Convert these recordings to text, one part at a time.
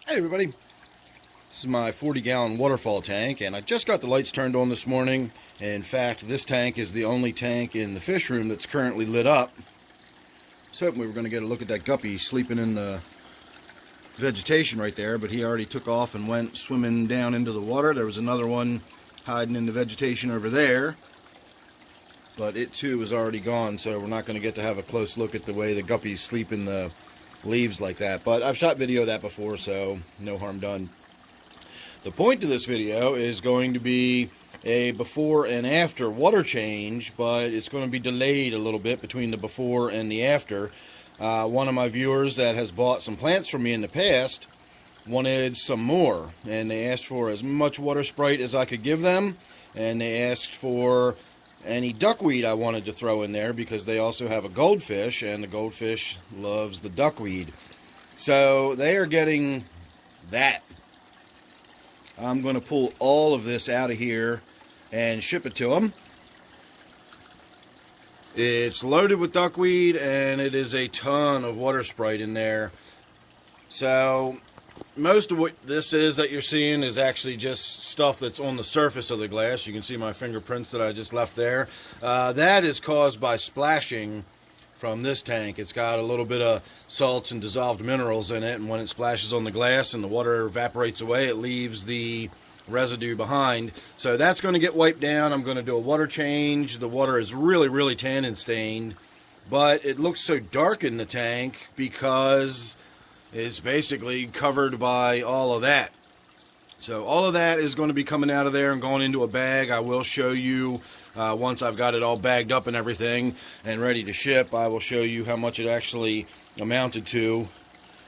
Hey everybody, this is my 40-gallon Waterfall tank, and I just got the lights turned on this morning. In fact, this tank is the only tank in the fish room that's currently lit up. I was hoping we were going to get a look at that guppy sleeping in the vegetation right there, but he already took off and went swimming down into the water. There was another one hiding in the vegetation over there, but it too is already gone, so we're not going to get to have a close look at the way the guppies sleep in the leaves like that. But I've shot video of that before, so no harm done. The point of this video is going to be a before and after water change, but it's going to be delayed a little bit between the before and the after. One of my viewers that has bought some plants from me in the past wanted some more, and they asked for as much water sprite as I could give them, and they asked for any duckweed I wanted to throw in there because they also have a goldfish, and the goldfish loves the duckweed. So they are getting that. I'm going to pull all of this out of here and ship it to them. It's loaded with duckweed, and it is a ton of water sprite in there. So most of what this is that you're seeing is actually just stuff that's on the surface of the glass. You can see my fingerprints that I just left there. That is caused by splashing from this tank. It's got a little bit of salts and dissolved minerals in it, and when it splashes on the glass and the water evaporates away, it leaves the residue behind. So that's going to get wiped down. I'm going to do a water change. The water is really tannin stained, but it looks so dark in the tank because it's basically covered by all of that. So all of that is going to be coming out of there and going into a bag. I will show you once I've got it all bagged up and everything and ready to ship. I will show you how much it actually amounted to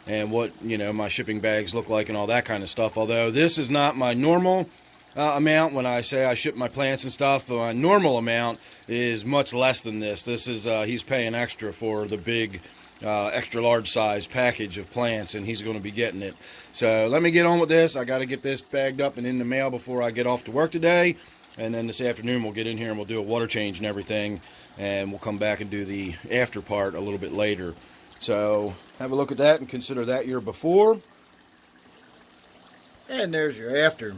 and what, my shipping bags look like and all that kind of stuff. Although this is not my normal amount. When I say I ship my plants and stuff, my normal amount is much less than this. This is he's paying extra for the big extra large size package of plants, and he's going to be getting it. So let me get on with this. I got to get this bagged up and in the mail before I get off to work today, and then this afternoon we'll get in here and we'll do a water change and everything, and we'll come back and do the after part a little bit later. So have a look at that and consider that your before, and there's your after.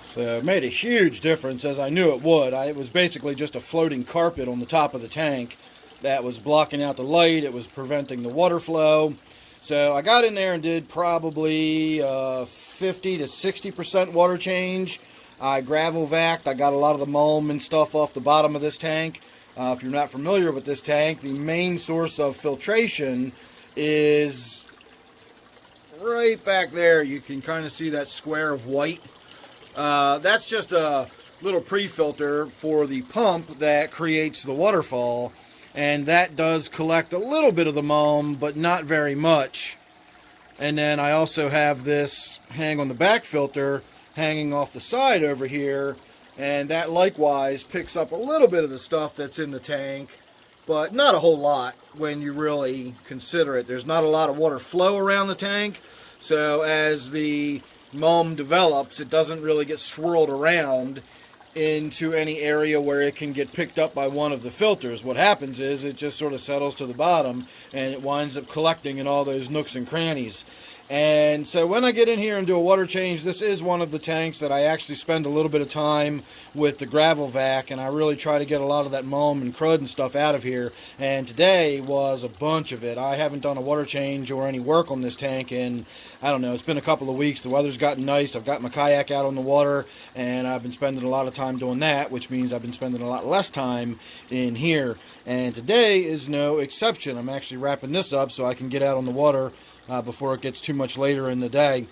So it made a huge difference, as I knew it would. It was basically just a floating carpet on the top of the tank that was blocking out the light. It was preventing the water flow. So I got in there and did probably 50 to 60% water change. I gravel vacked. I got a lot of the mulm and stuff off the bottom of this tank. If you're not familiar with this tank, the main source of filtration is right back there. You can kind of see that square of white. That's just a little pre-filter for the pump that creates the waterfall, and that does collect a little bit of the mulm, but not very much. And then I also have this hang on the back filter hanging off the side over here, and that likewise picks up a little bit of the stuff that's in the tank, but not a whole lot when you really consider it. There's not a lot of water flow around the tank, so as the mulm develops, it doesn't really get swirled around into any area where it can get picked up by one of the filters. What happens is it just sort of settles to the bottom and it winds up collecting in all those nooks and crannies. And so when I get in here and do a water change, this is one of the tanks that I actually spend a little bit of time with the gravel vac, and I really try to get a lot of that mulm and crud and stuff out of here. And today was a bunch of it. I haven't done a water change or any work on this tank in, I don't know, it's been a couple of weeks. The weather's gotten nice. I've got my kayak out on the water, and I've been spending a lot of time doing that, which means I've been spending a lot less time in here. And today is no exception. I'm actually wrapping this up so I can get out on the water before it gets too much later in the day.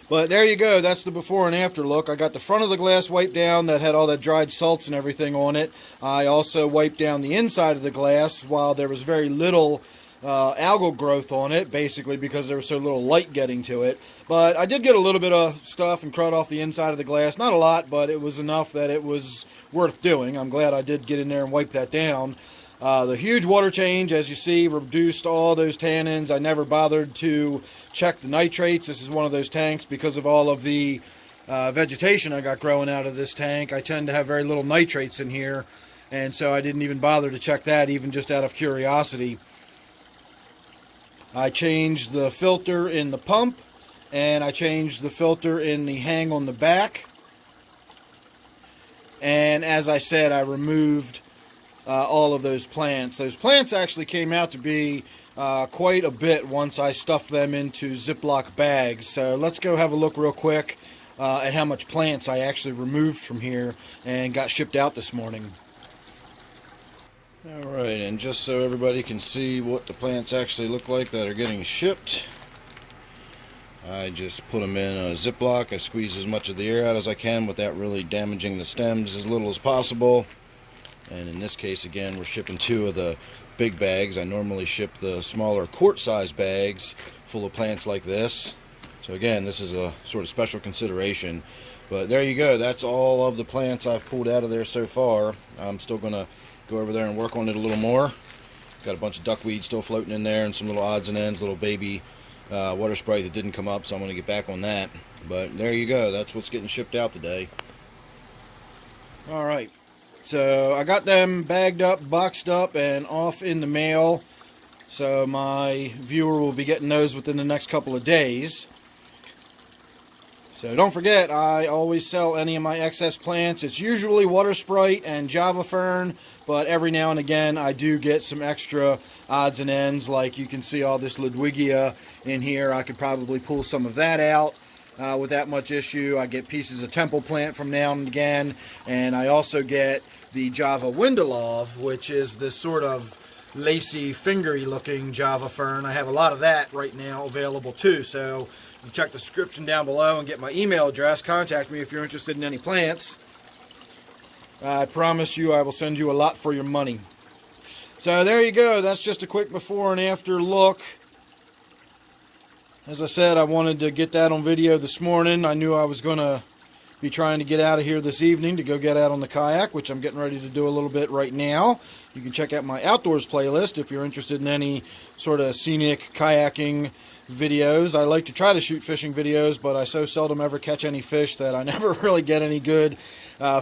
But there you go. That's the before and after look. I got the front of the glass wiped down that had all that dried salts and everything on it. I also wiped down the inside of the glass while there was very little algal growth on it, basically because there was so little light getting to it. But I did get a little bit of stuff and crud off the inside of the glass. Not a lot, but it was enough that it was worth doing. I'm glad I did get in there and wipe that down. The huge water change, as you see, reduced all those tannins. I never bothered to check the nitrates. This is one of those tanks, because of all of the vegetation I got growing out of this tank, I tend to have very little nitrates in here, and so I didn't even bother to check that, even just out of curiosity. I changed the filter in the pump, and I changed the filter in the hang on the back. And as I said, I removed all of those plants. Those plants actually came out to be quite a bit once I stuffed them into Ziploc bags. So let's go have a look real quick at how much plants I actually removed from here and got shipped out this morning. Alright, and just so everybody can see what the plants actually look like that are getting shipped, I just put them in a Ziploc. I squeeze as much of the air out as I can without really damaging the stems as little as possible. And in this case, again, we're shipping 2 of the big bags. I normally ship the smaller quart-size bags full of plants like this. So again, this is a sort of special consideration. But there you go. That's all of the plants I've pulled out of there so far. I'm still going to go over there and work on it a little more. Got a bunch of duckweed still floating in there and some little odds and ends, little baby water sprite that didn't come up, so I'm going to get back on that. But there you go. That's what's getting shipped out today. Alright. So I got them bagged up, boxed up, and off in the mail. So my viewer will be getting those within the next couple of days. So don't forget, I always sell any of my excess plants. It's usually water sprite and Java fern, but every now and again I do get some extra odds and ends. Like you can see all this Ludwigia in here. I could probably pull some of that out with that much issue. I get pieces of temple plant from now and again, and I also get the Java Windelov, which is this sort of lacy, fingery looking Java fern. I have a lot of that right now available too, so you check the description down below and get my email address. Contact me if you're interested in any plants. I promise you I will send you a lot for your money. So there you go. That's just a quick before and after look. As I said, I wanted to get that on video this morning. I knew I was going to be trying to get out of here this evening to go get out on the kayak, which I'm getting ready to do a little bit right now. You can check out my outdoors playlist if you're interested in any sort of scenic kayaking videos. I like to try to shoot fishing videos, but I so seldom ever catch any fish that I never really get any good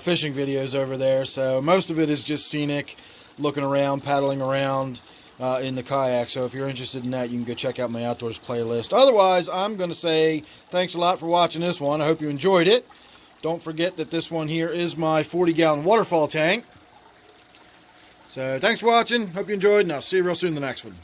fishing videos over there. So most of it is just scenic, looking around, paddling around in the kayak. So if you're interested in that, you can go check out my outdoors playlist. Otherwise, I'm going to say thanks a lot for watching this one. I hope you enjoyed it. Don't forget that this one here is my 40-gallon waterfall tank. So thanks for watching. Hope you enjoyed, and I'll see you real soon in the next one.